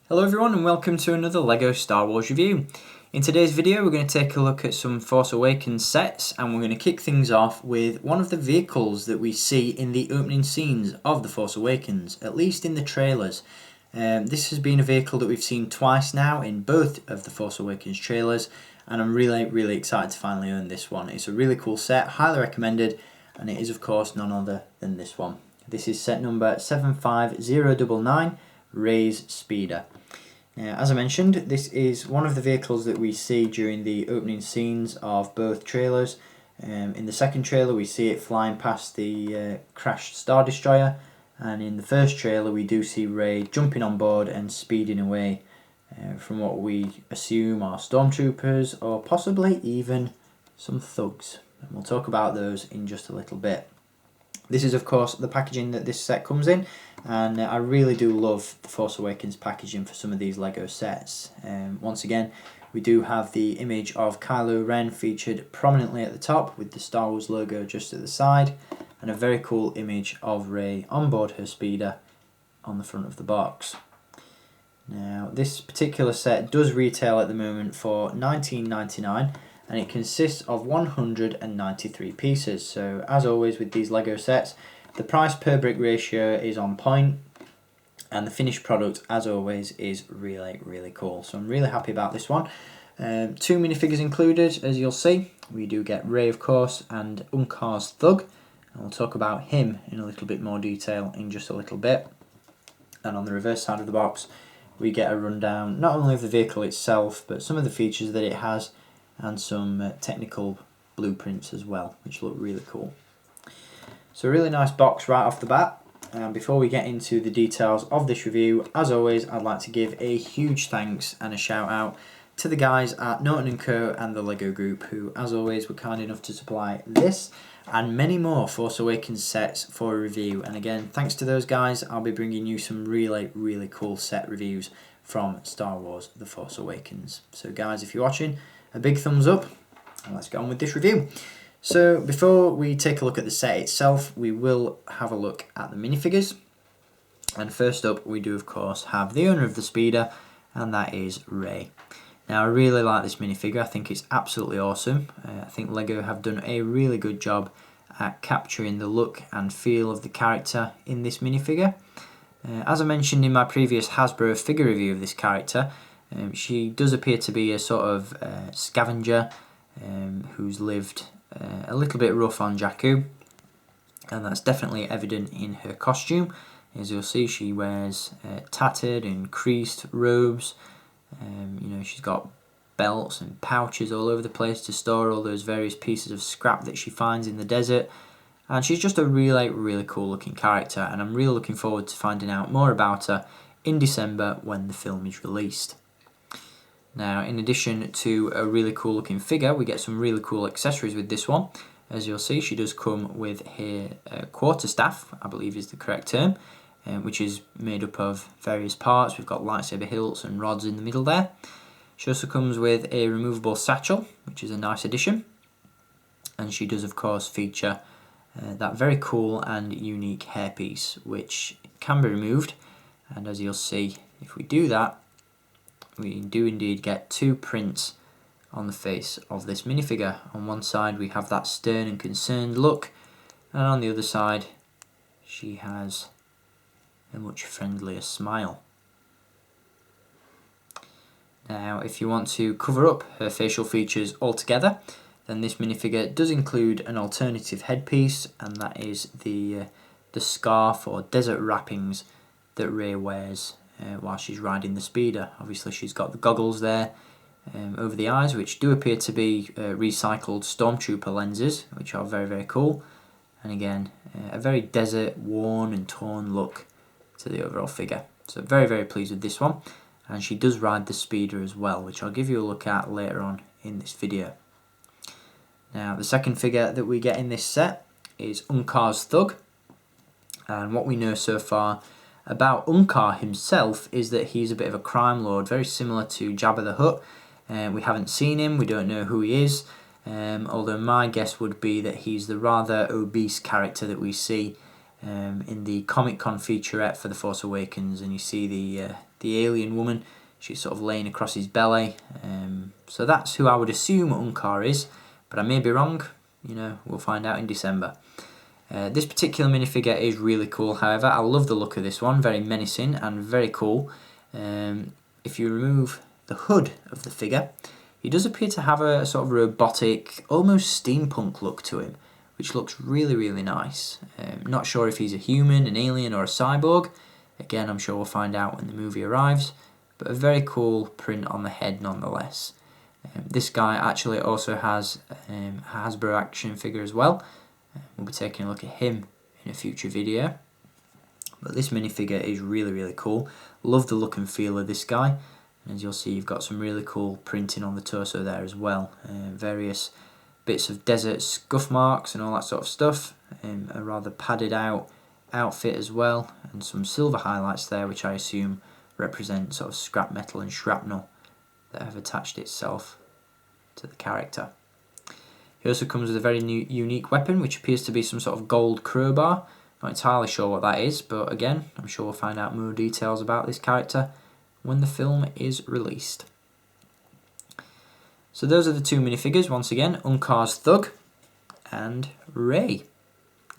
Hello everyone and welcome to another LEGO Star Wars review. In today's video we're going to take a look at some Force Awakens sets, and we're going to kick things off with one of the vehicles that we see in the opening scenes of The Force Awakens, at least in the trailers. This has been a vehicle that we've seen twice now in both of the Force Awakens trailers, and I'm really excited to finally own this one. It's a really cool set, highly recommended, and it is of course none other than this one. This is set number 75099, Rey's Speeder. As I mentioned, this is one of the vehicles that we see during the opening scenes of both trailers. In the second trailer we see it flying past the crashed Star Destroyer, and in the first trailer we do see Rey jumping on board and speeding away from what we assume are stormtroopers or possibly even some thugs. And we'll talk about those in just a little bit. This is of course the packaging that this set comes in, and I really do love the Force Awakens packaging for some of these LEGO sets. Once again, we do have the image of Kylo Ren featured prominently at the top with the Star Wars logo just at the side, and a very cool image of Rey on board her speeder on the front of the box. Now this particular set does retail at the moment for $19.99, and it consists of 193 pieces. So as always with these LEGO sets, the price per brick ratio is on point, and the finished product as always is really cool. So I'm really happy about this one. 2 minifigures included, as you'll see. We do get Rey of course and Unkar's Thug, and we'll talk about him in a little bit more detail in just a little bit. And on the reverse side of the box we get a rundown not only of the vehicle itself but some of the features that it has, and some technical blueprints as well, which look really cool. So a really nice box right off the bat. And before we get into the details of this review, as always I'd like to give a huge thanks and a shout out to the guys at Norton & Co and the LEGO Group, who as always were kind enough to supply this and many more Force Awakens sets for a review. And again, thanks to those guys, I'll be bringing you some really cool set reviews from Star Wars The Force Awakens. So guys, if you're watching, a big thumbs up, and let's get on with this review. So before we take a look at the set itself, we will have a look at the minifigures. And first up we do of course have the owner of the speeder, and that is Rey. Now I really like this minifigure. I think it's absolutely awesome. I think LEGO have done a really good job at capturing the look and feel of the character in this minifigure. As I mentioned in my previous Hasbro figure review of this character, she does appear to be a sort of scavenger who's lived a little bit rough on Jakku, and that's definitely evident in her costume. As you'll see, she wears tattered and creased robes. You know, she's got belts and pouches all over the place to store all those various pieces of scrap that she finds in the desert, and she's just a really cool looking character, and I'm really looking forward to finding out more about her in December when the film is released. Now, in addition to a really cool looking figure, we get some really cool accessories with this one. As you'll see, she does come with her quarterstaff, I believe is the correct term, which is made up of various parts. We've got lightsaber hilts and rods in the middle there. She also comes with a removable satchel, which is a nice addition. And she does of course feature that very cool and unique hairpiece, which can be removed. And as you'll see, if we do that, we do indeed get 2 prints on the face of this minifigure. On one side we have that stern and concerned look, and on the other side she has a much friendlier smile. Now if you want to cover up her facial features altogether, then this minifigure does include an alternative headpiece, and that is the scarf or desert wrappings that Rey wears while she's riding the speeder. Obviously she's got the goggles there over the eyes, which do appear to be recycled stormtrooper lenses, which are very cool. And again, a very desert, worn and torn look to the overall figure. So very pleased with this one. And she does ride the speeder as well, which I'll give you a look at later on in this video. Now the second figure that we get in this set is Unkar's Thug. And what we know so far about Unkar himself is that he's a bit of a crime lord, very similar to Jabba the Hutt. We haven't seen him, we don't know who he is, although my guess would be that he's the rather obese character that we see in the Comic-Con featurette for The Force Awakens, and you see the alien woman. She's sort of laying across his belly. So that's who I would assume Unkar is, but I may be wrong. You know, we'll find out in December. This particular minifigure is really cool, however. I love the look of this one, very menacing and very cool. If you remove the hood of the figure, he does appear to have a sort of robotic, almost steampunk look to him, which looks really, really nice. Not sure if he's a human, an alien, or a cyborg. Again, I'm sure we'll find out when the movie arrives, but a very cool print on the head nonetheless. This guy actually also has a Hasbro action figure as well. We'll be taking a look at him in a future video. But this minifigure is really, really cool. Love the look and feel of this guy. And as you'll see, you've got some really cool printing on the torso there as well. Various bits of desert scuff marks and all that sort of stuff. A rather padded out outfit as well. And some silver highlights there, which I assume represent sort of scrap metal and shrapnel that have attached itself to the character. He also comes with a very unique weapon, which appears to be some sort of gold crowbar. Not entirely sure what that is, but again, I'm sure we'll find out more details about this character when the film is released. So those are the two minifigures, once again, Unkar's Thug and Rey.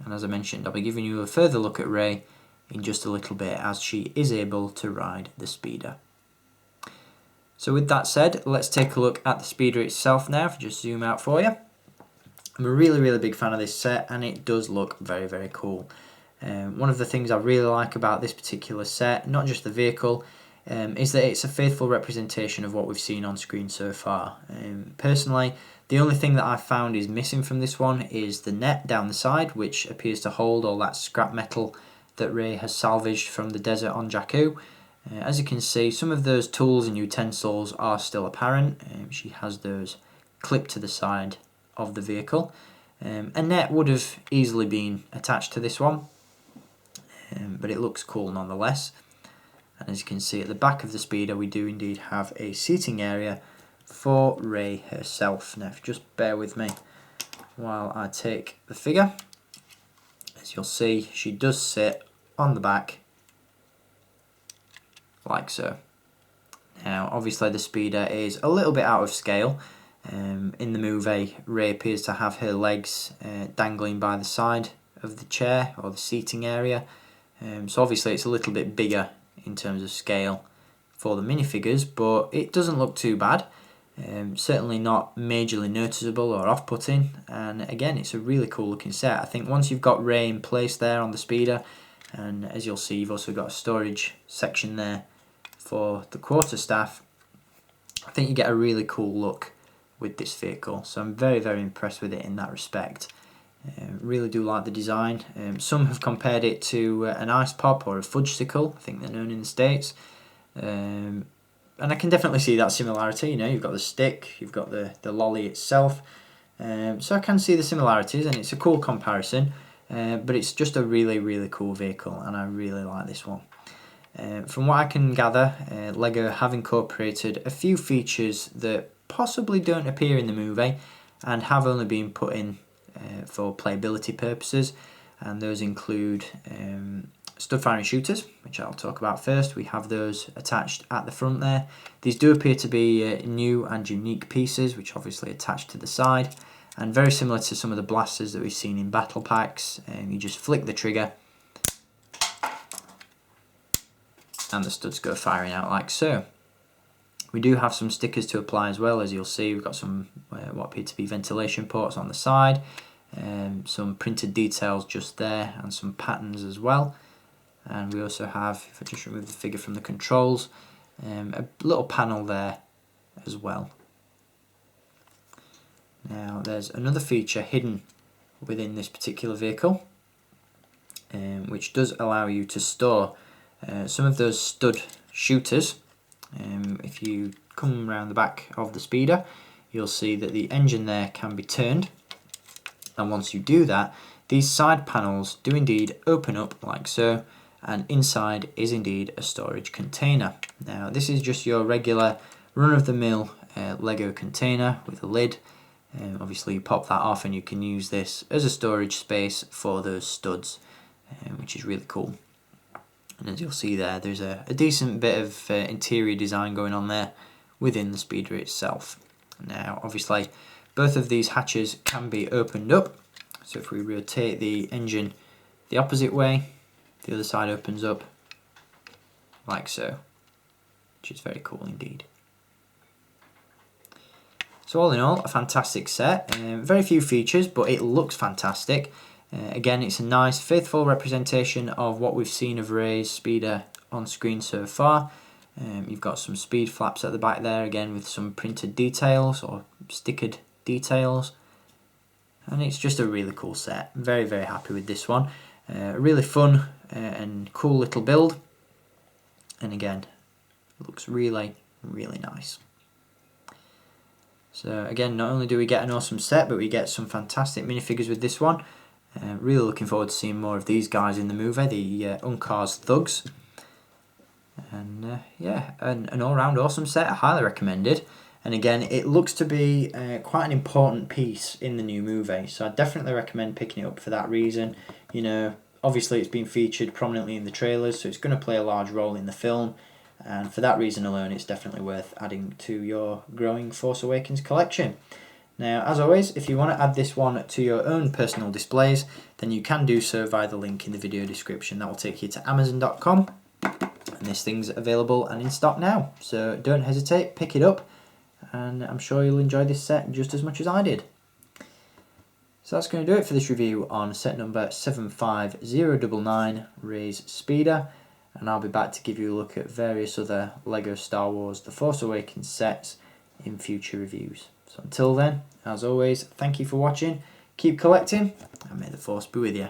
And as I mentioned, I'll be giving you a further look at Rey in just a little bit, as she is able to ride the speeder. So with that said, let's take a look at the speeder itself now, if I just zoom out for you. I'm a really, really big fan of this set, and it does look very, very cool. One of the things I really like about this particular set, not just the vehicle, is that it's a faithful representation of what we've seen on screen so far. Personally, the only thing that I've found is missing from this one is the net down the side, which appears to hold all that scrap metal that Rey has salvaged from the desert on Jakku. As you can see, some of those tools and utensils are still apparent. She has those clipped to the side of the vehicle. A net would have easily been attached to this one, but it looks cool nonetheless. And as you can see at the back of the speeder, we do indeed have a seating area for Rey herself. Now, if you just bear with me while I take the figure, as you'll see, she does sit on the back like so. Now, obviously the speeder is a little bit out of scale. In the movie, Rey appears to have her legs dangling by the side of the chair or the seating area. So obviously it's a little bit bigger in terms of scale for the minifigures, but it doesn't look too bad. Certainly not majorly noticeable or off-putting, and again, it's a really cool looking set. I think once you've got Rey in place there on the speeder, and as you'll see, you've also got a storage section there for the quarterstaff, I think you get a really cool look with this vehicle. So I'm very, very impressed with it in that respect. Really do like the design. Some have compared it to an ice pop or a fudgesicle, I think they're known in the States. And I can definitely see that similarity. You know, you've got the stick, you've got the lolly itself. So I can see the similarities, and it's a cool comparison. But it's just a really, really cool vehicle, and I really like this one. From what I can gather, LEGO have incorporated a few features that possibly don't appear in the movie and have only been put in for playability purposes, and those include stud firing shooters, which I'll talk about first. We have those attached at the front there. These do appear to be new and unique pieces, which obviously attach to the side, and very similar to some of the blasters that we've seen in battle packs. You just flick the trigger and the studs go firing out like so. We do have some stickers to apply as well. As you'll see, we've got some what appear to be ventilation ports on the side, some printed details just there, and some patterns as well. And we also have, if I just remove the figure from the controls, a little panel there as well. Now there's another feature hidden within this particular vehicle, which does allow you to store some of those stud shooters. If you come around the back of the speeder, you'll see that the engine there can be turned, and once you do that, these side panels do indeed open up like so, and inside is indeed a storage container. Now this is just your regular run-of-the-mill LEGO container with a lid. Obviously you pop that off and you can use this as a storage space for those studs. which is really cool. And as you'll see there, there's a decent bit of interior design going on there within the speeder itself. Now obviously both of these hatches can be opened up, so if we rotate the engine the opposite way, the other side opens up like so, which is very cool indeed. So all in all, a fantastic set. Very few features, but it looks fantastic. Again, it's a nice, faithful representation of what we've seen of Rey's speeder on screen so far. You've got some speed flaps at the back there, again with some printed details or stickered details. And it's just a really cool set. Very, very happy with this one. Really fun and cool little build. And again, it looks really, really nice. So again, not only do we get an awesome set, but we get some fantastic minifigures with this one. Really looking forward to seeing more of these guys in the movie, the Unkar's thugs. And yeah, an all-round awesome set, highly recommended. And again, it looks to be quite an important piece in the new movie, so I definitely recommend picking it up for that reason. You know, obviously it's been featured prominently in the trailers, so it's going to play a large role in the film. And for that reason alone, it's definitely worth adding to your growing Force Awakens collection. Now, as always, if you want to add this one to your own personal displays, then you can do so via the link in the video description. That will take you to Amazon.com, and this thing's available and in stock now. So don't hesitate, pick it up, and I'm sure you'll enjoy this set just as much as I did. So that's going to do it for this review on set number 75099, Rey's Speeder. And I'll be back to give you a look at various other LEGO Star Wars The Force Awakens sets in future reviews. So until then, as always, thank you for watching, keep collecting, and may the Force be with you.